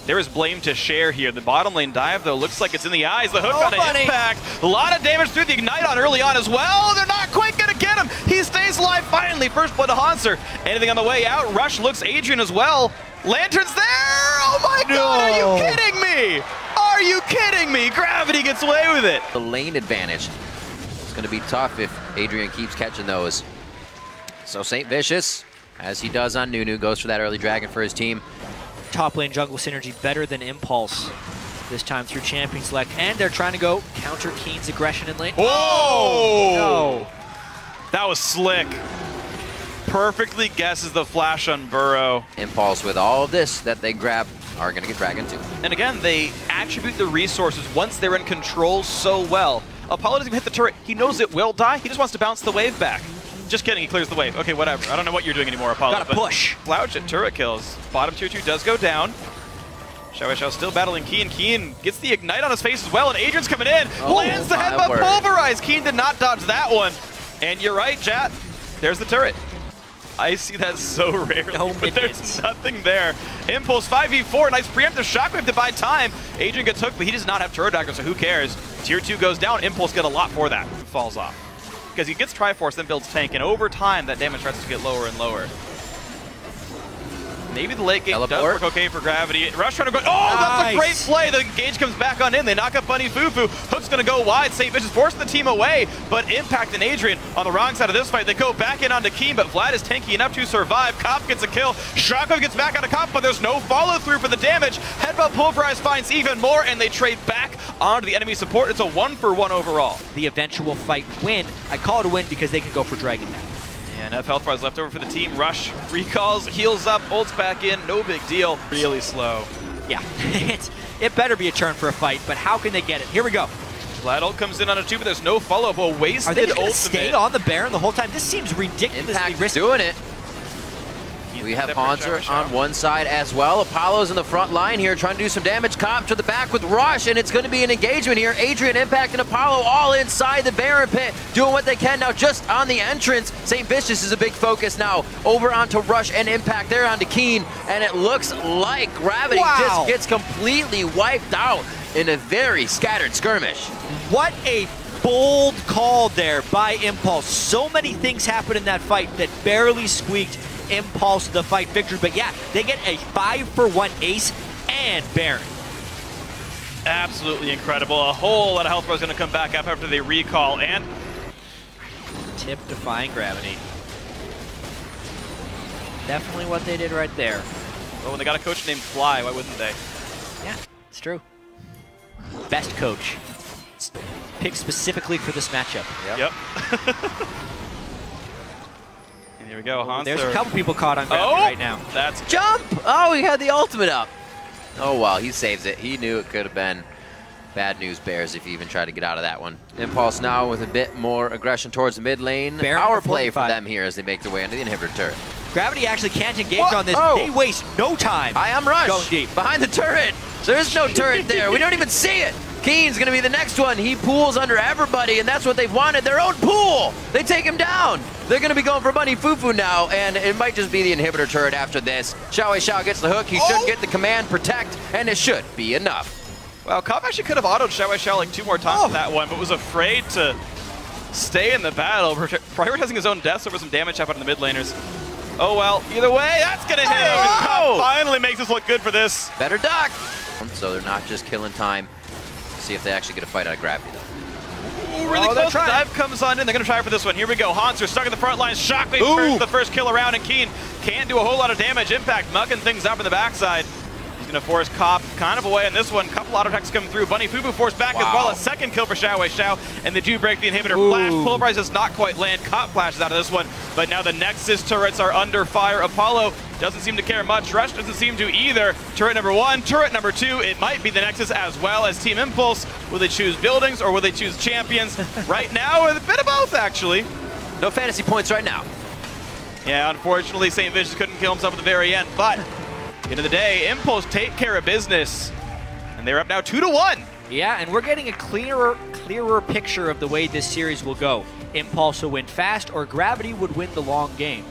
there is blame to share here. The bottom lane dive, though, looks like it's in the eyes. The hook on an impact. A lot of damage through the Ignite on early on as well. They're not quite going to get him. He stays alive finally. First blood to Hauntzer. Anything on the way out? Rush looks Adrian as well. Lantern's there! Oh my god, are you kidding me? Are you kidding me? Gravity gets away with it. The lane advantage. It's going to be tough if Adrian keeps catching those. So Saintvicious, as he does on Nunu, goes for that early dragon for his team. Top lane jungle synergy better than Impulse this time through champion select, and they're trying to go counter Keane's aggression in lane. Whoa! Oh, no. That was slick. Perfectly guesses the flash on Burrow. Impulse with all of this that they grab are going to get Dragon too. And again, they attribute the resources once they're in control so well. Apollo doesn't even hit the turret. He knows it will die. He just wants to bounce the wave back. Just kidding, he clears the wave. Okay, whatever. I don't know what you're doing anymore, Apollo. Gotta push. Slouch at turret kills. Bottom tier 2 does go down. XiaoWeiXiao still battling Keane. Keane gets the Ignite on his face as well, and Adrian's coming in. Lands the headbutt pulverize. Keane did not dodge that one. And you're right, chat. There's the turret. I see that so rarely, but there's nothing there. Impulse 5v4, nice preemptive shockwave to buy time. Adrian gets hooked, but he does not have turret dagger, so who cares? Tier 2 goes down, Impulse get a lot for that. Falls off. Because he gets Triforce, then builds tank, and over time, that damage starts to get lower and lower. Maybe the late game does work okay for Gravity. Rush trying to go. Oh, that's a great play. The engage comes back on in. They knock up Bunny FuFuu. Hook's going to go wide. Saintvicious forcing the team away, but Impact and Adrian on the wrong side of this fight. They go back in onto Keane, but Vlad is tanky enough to survive. Cop gets a kill. Shockwave gets back onto Cop, but there's no follow through for the damage. Headbutt Pulverize finds even more, and they trade back onto the enemy support. It's a 1-for-1 overall. The eventual fight win. I call it a win because they can go for Dragon now. And enough health bars left over for the team. Rush recalls, heals up, ults back in, no big deal. Really slow. Yeah, it better be a turn for a fight, but how can they get it? Here we go. Vlad ult comes in on a 2, but there's no follow-up. A wasted Are they just ultimate. stay on the Baron the whole time? This seems ridiculously risky. Doing it. We have Hauntzer on one side as well. Apollo's in the front line here trying to do some damage. Cop to the back with Rush, and it's going to be an engagement here. Adrian, Impact, and Apollo all inside the Baron pit, doing what they can now just on the entrance. Saintvicious is a big focus now. Over onto Rush and Impact. They're onto Keane, and it looks like Gravity just gets completely wiped out in a very scattered skirmish. What a bold call there by Impulse. So many things happened in that fight that barely squeaked Impulse the fight victory, but yeah, they get a 5-for-1 ace and Baron. Absolutely incredible. A whole lot of health bars going to come back up after they recall, and Tip defying Gravity. Definitely what they did right there. well, when they got a coach named Fly, why wouldn't they? Yeah, it's true. Best coach. Picked specifically for this matchup. Yep. Here we go, Hauntzer. There's a couple people caught on Gravity right now. That's Jump! Oh, he had the ultimate up. Oh, well, he saves it. He knew it could have been bad news Bears if he even tried to get out of that one. Impulse now with a bit more aggression towards the mid lane. Power play for them here as they make their way into the inhibitor turret. Gravity actually can't engage on this. They waste no time. I am Rush going deep. behind the turret. So there's no turret there. We don't even see it. Keane's going to be the next one. He pools under everybody, and that's what they've wanted. Their own pool. They take him down. They're going to be going for Bunny FuFuu now, and it might just be the inhibitor turret after this. XiaoWeiXiao gets the hook. He should get the command protect, and it should be enough. Well, Cop actually could have autoed XiaoWeiXiao like 2 more times with that one, but was afraid to stay in the battle, prioritizing his own deaths over some damage happened in the mid laners. Oh well, either way, that's going to hit him. Cop finally makes us look good for this. Better duck. So they're not just killing time. See if they actually get a fight out of Gravity, though. Ooh, really close. The dive comes on in. They're going to try for this one. Here we go. Hauntzer stuck in the front line. Shockwave turns the first kill around, and Keane can't do a whole lot of damage. Impact mucking things up in the backside. He's going to force Cop kind of away on this one. Couple auto attacks coming through. Bunny FuFuu forced back as well. A second kill for XiaoWeiXiao, and they do break the inhibitor. Flash Pulverize does not quite land. Cop flashes out of this one, but now the Nexus turrets are under fire. Apollo doesn't seem to care much. Rush doesn't seem to either. Turret number 1, turret number 2. It might be the Nexus as well as Team Impulse. Will they choose buildings or will they choose champions? Right now, a bit of both, actually. No fantasy points right now. Yeah, unfortunately, Saintvicious couldn't kill himself at the very end, but end of the day, Impulse take care of business, and they're up now 2-1. Yeah, and we're getting a clearer picture of the way this series will go. Impulse will win fast, or Gravity would win the long game.